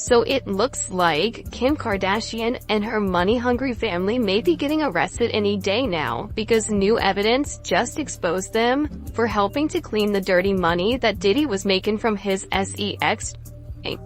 So it looks like Kim Kardashian and her money-hungry family may be getting arrested any day now, because new evidence just exposed them for helping to clean the dirty money that Diddy was making from his L3aked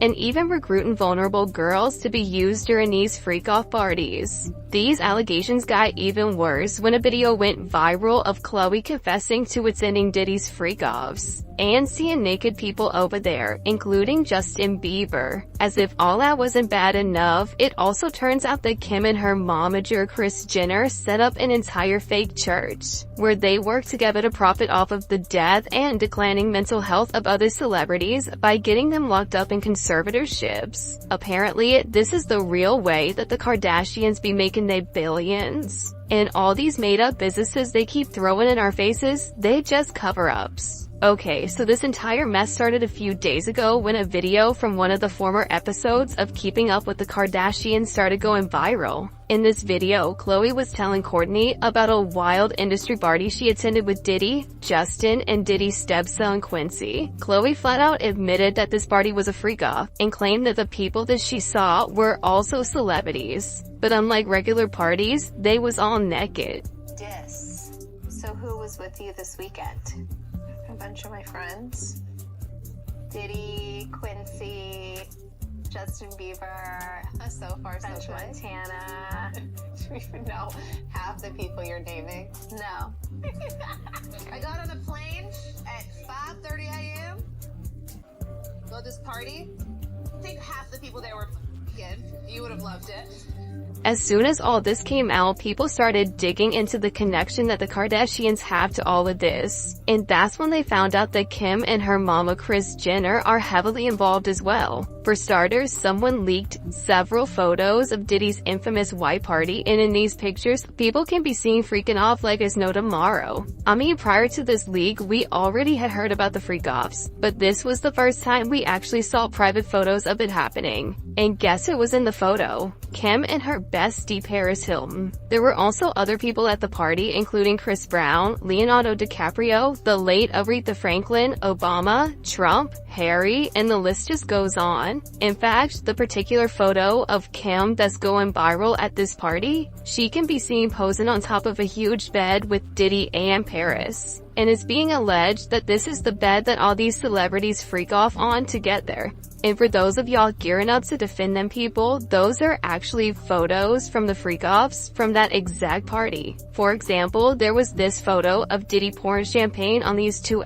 and even recruiting vulnerable girls to be used during these freak-off parties. These allegations got even worse when a video went viral of Khloé confessing to attending Diddy's freak-offs and seeing naked people over there, including Justin Bieber. As if all that wasn't bad enough, it also turns out that Kim and her momager Kris Jenner set up an entire fake church, where they work together to profit off of the death and declining mental health of other celebrities by getting them locked up in conservatorships. Apparently, this is the real way that the Kardashians be making their billions. And all these made-up businesses they keep throwing in our faces, they just cover-ups. Okay, so this entire mess started a few days ago when a video from one of the former episodes of Keeping Up with the Kardashians started going viral. In this video, Khloé was telling Kourtney about a wild industry party she attended with Diddy, Justin, and Diddy's stepson Quincy. Khloé flat out admitted that this party was a freak-off and claimed that the people that she saw were also celebrities. But unlike regular parties, they was all naked. So who was with you this weekend? A bunch of my friends. Diddy, Quincy, Justin Bieber, so far so good. Montana. Do you even know half the people you're naming? No. I got on a plane at 5:30 a.m. Go this party. I think half the people there were good. You would have loved it. As soon as all this came out, people started digging into the connection that the Kardashians have to all of this. And that's when they found out that Kim and her mama Kris Jenner are heavily involved as well. For starters, someone leaked several photos of Diddy's infamous white party, and in these pictures, people can be seen freaking off like it's no tomorrow. I mean, prior to this leak, we already had heard about the freak-offs, but this was the first time we actually saw private photos of it happening. And guess who was in the photo? Kim and her bestie Paris Hilton. There were also other people at the party, including Chris Brown, Leonardo DiCaprio, the late Aretha Franklin, Obama, Trump, Harry, and the list just goes on. In fact, the particular photo of Kim that's going viral at this party, she can be seen posing on top of a huge bed with Diddy and Paris. And it's being alleged that this is the bed that all these celebrities freak off on to get there. And for those of y'all gearing up to defend them people, those are actually photos from the freak-offs from that exact party. For example, there was this photo of Diddy pouring champagne on these two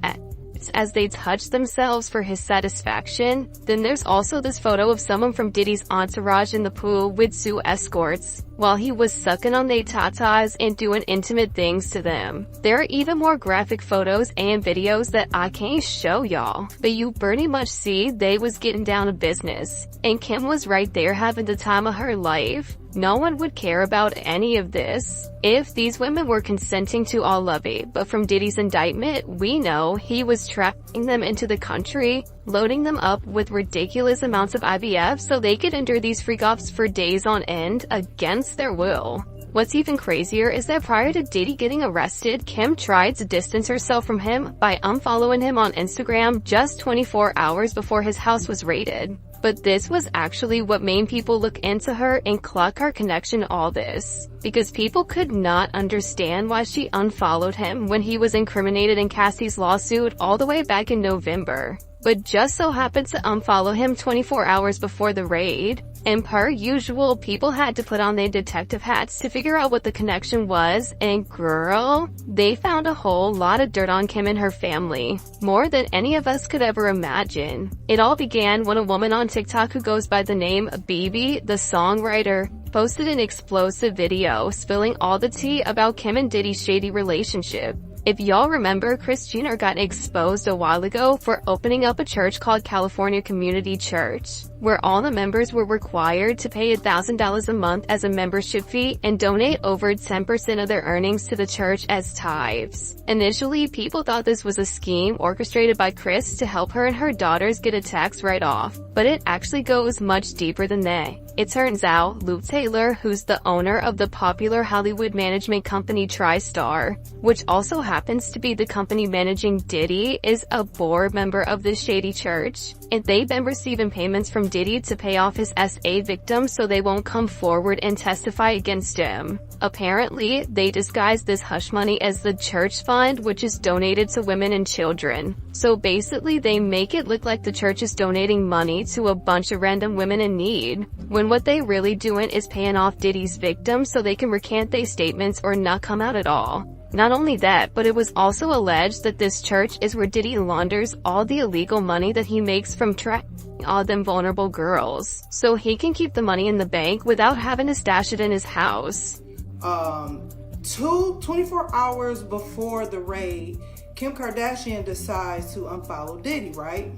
as they touch themselves for his satisfaction. Then there's also this photo of someone from Diddy's entourage in the pool with two escorts, while he was sucking on their tatas and doing intimate things to them. There are even more graphic photos and videos that I can't show y'all, but you pretty much see they was getting down to business. And Kim was right there having the time of her life. No one would care about any of this if these women were consenting to all of it, but from Diddy's indictment, we know he was trapping them into the country, loading them up with ridiculous amounts of IVF so they could endure these freak-offs for days on end against their will. What's even crazier is that prior to Diddy getting arrested, Kim tried to distance herself from him by unfollowing him on Instagram just 24 hours before his house was raided. But this was actually what made people look into her and clock her connection to all this, because people could not understand why she unfollowed him when he was incriminated in Cassie's lawsuit all the way back in November, but just so happened to unfollow him 24 hours before the raid. And per usual, people had to put on their detective hats to figure out what the connection was, and girl, they found a whole lot of dirt on Kim and her family, more than any of us could ever imagine. It all began when a woman on TikTok who goes by the name BB, the songwriter, posted an explosive video spilling all the tea about Kim and Diddy's shady relationship. If y'all remember, Kris Jenner got exposed a while ago for opening up a church called California Community Church, where all the members were required to pay $1,000 a month as a membership fee and donate over 10% of their earnings to the church as tithes. Initially, people thought this was a scheme orchestrated by Kris to help her and her daughters get a tax write-off, but it actually goes much deeper than that. It turns out, Luke Taylor, who's the owner of the popular Hollywood management company TriStar, which also happens to be the company managing Diddy, is a board member of this shady church, and they've been receiving payments from Diddy to pay off his SA victims so they won't come forward and testify against him. Apparently, they disguise this hush money as the church fund, which is donated to women and children. So basically, they make it look like the church is donating money to a bunch of random women in need, when what they really doing is paying off Diddy's victims so they can recant their statements or not come out at all. Not only that, but it was also alleged that this church is where Diddy launders all the illegal money that he makes from trafficking all them vulnerable girls, so he can keep the money in the bank without having to stash it in his house. 24 hours before the raid, Kim Kardashian decides to unfollow Diddy, right?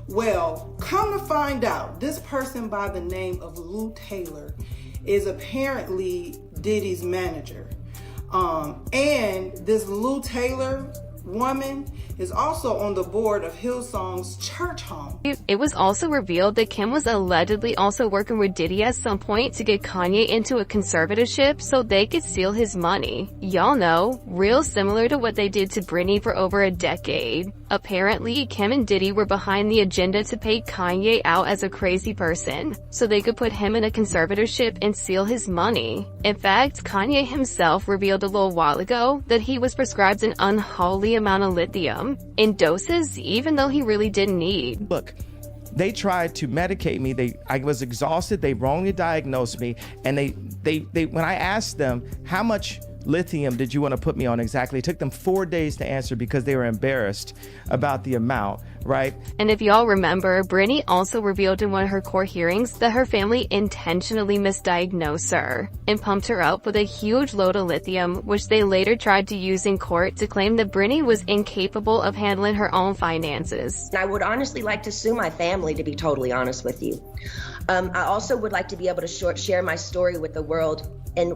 Well, come to find out, this person by the name of Luke Taylor is apparently Diddy's manager. And this Luke Taylor woman is also on the board of Hillsong's church home. It was also revealed that Kim was allegedly also working with Diddy at some point to get Kanye into a conservatorship so they could steal his money. Y'all know, real similar to what they did to Britney for over a decade. Apparently, Kim and Diddy were behind the agenda to pay Kanye out as a crazy person, so they could put him in a conservatorship and steal his money. In fact, Kanye himself revealed a little while ago that he was prescribed an unholy amount of lithium in doses even though he really didn't need. Look, they tried to medicate me. I was exhausted. They wrongly diagnosed me. And they when I asked them, how much lithium did you want to put me on exactly? It took them 4 days to answer because they were embarrassed about the amount, right? And if y'all remember, Britney also revealed in one of her court hearings that her family intentionally misdiagnosed her and pumped her up with a huge load of lithium, which they later tried to use in court to claim that Britney was incapable of handling her own finances. I would honestly like to sue my family, to be totally honest with you. I also would like to be able to share my story with the world and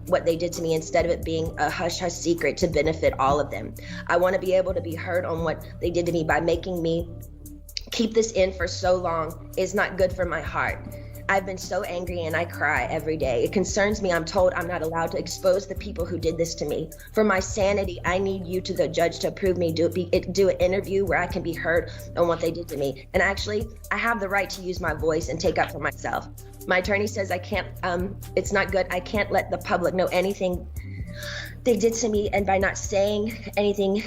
what they did to me, instead of it being a hush-hush secret to benefit all of them. I want to be able to be heard on what they did to me. By making me keep this in for so long is not good for my heart. I've been so angry and I cry every day. It concerns me. I'm told I'm not allowed to expose the people who did this to me. For my sanity, I need you to the judge to approve me, do an interview where I can be heard on what they did to me. And actually, I have the right to use my voice and take up for myself. My attorney says I can't, it's not good. I can't let the public know anything they did to me, and by not saying anything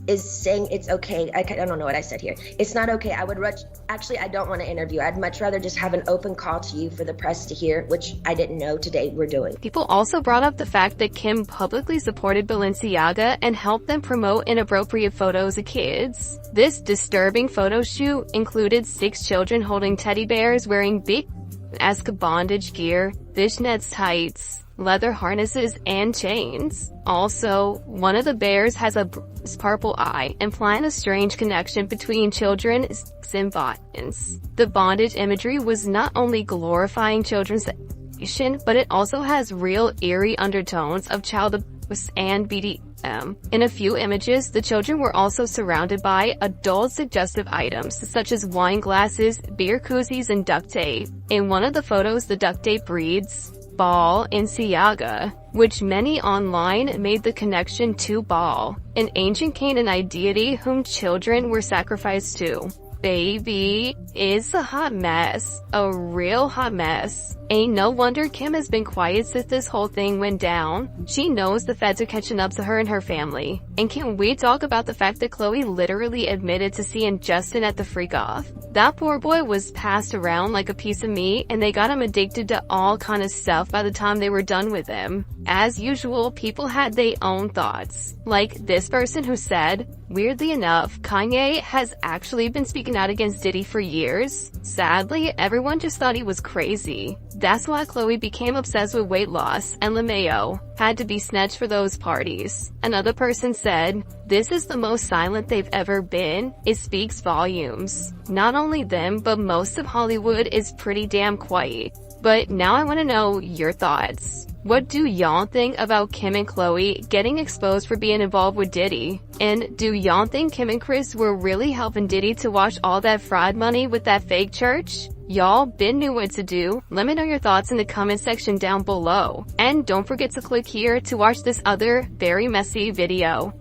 is saying it's okay. I don't know what I said here. It's not okay. I don't want to interview. I'd much rather just have an open call to you for the press to hear, which I didn't know today we're doing. People also brought up the fact that Kim publicly supported Balenciaga and helped them promote inappropriate photos of kids. This disturbing photo shoot included 6 children holding teddy bears wearing big esque bondage gear, fishnets tights, leather harnesses, and chains. Also, one of the bears has a purple eye, implying a strange connection between children and violence. The bondage imagery was not only glorifying children's sexuality, but it also has real eerie undertones of child abuse and BDSM. In a few images, the children were also surrounded by adult suggestive items such as wine glasses, beer koozies, and duct tape. In one of the photos, the duct tape reads, Baal in Siaga, which many online made the connection to Baal, an ancient Canaanite deity whom children were sacrificed to. Baby, it's a hot mess. A real hot mess. Ain't no wonder Kim has been quiet since this whole thing went down. She knows the feds are catching up to her and her family. And can we talk about the fact that Khloé literally admitted to seeing Justin at the freak-off? That poor boy was passed around like a piece of meat, and they got him addicted to all kind of stuff by the time they were done with him. As usual, people had their own thoughts. Like this person who said, weirdly enough, Kanye has actually been speaking out against Diddy for years. Sadly, everyone just thought he was crazy. That's why Khloé became obsessed with weight loss, and LeMayo had to be snatched for those parties. Another person said, this is the most silent they've ever been. It speaks volumes. Not only them, but most of Hollywood is pretty damn quiet. But now I want to know your thoughts. What do y'all think about Kim and Khloé getting exposed for being involved with Diddy? And do y'all think Kim and Chris were really helping Diddy to wash all that fraud money with that fake church? Y'all been knew what to do. Let me know your thoughts in the comment section down below. And don't forget to click here to watch this other very messy video.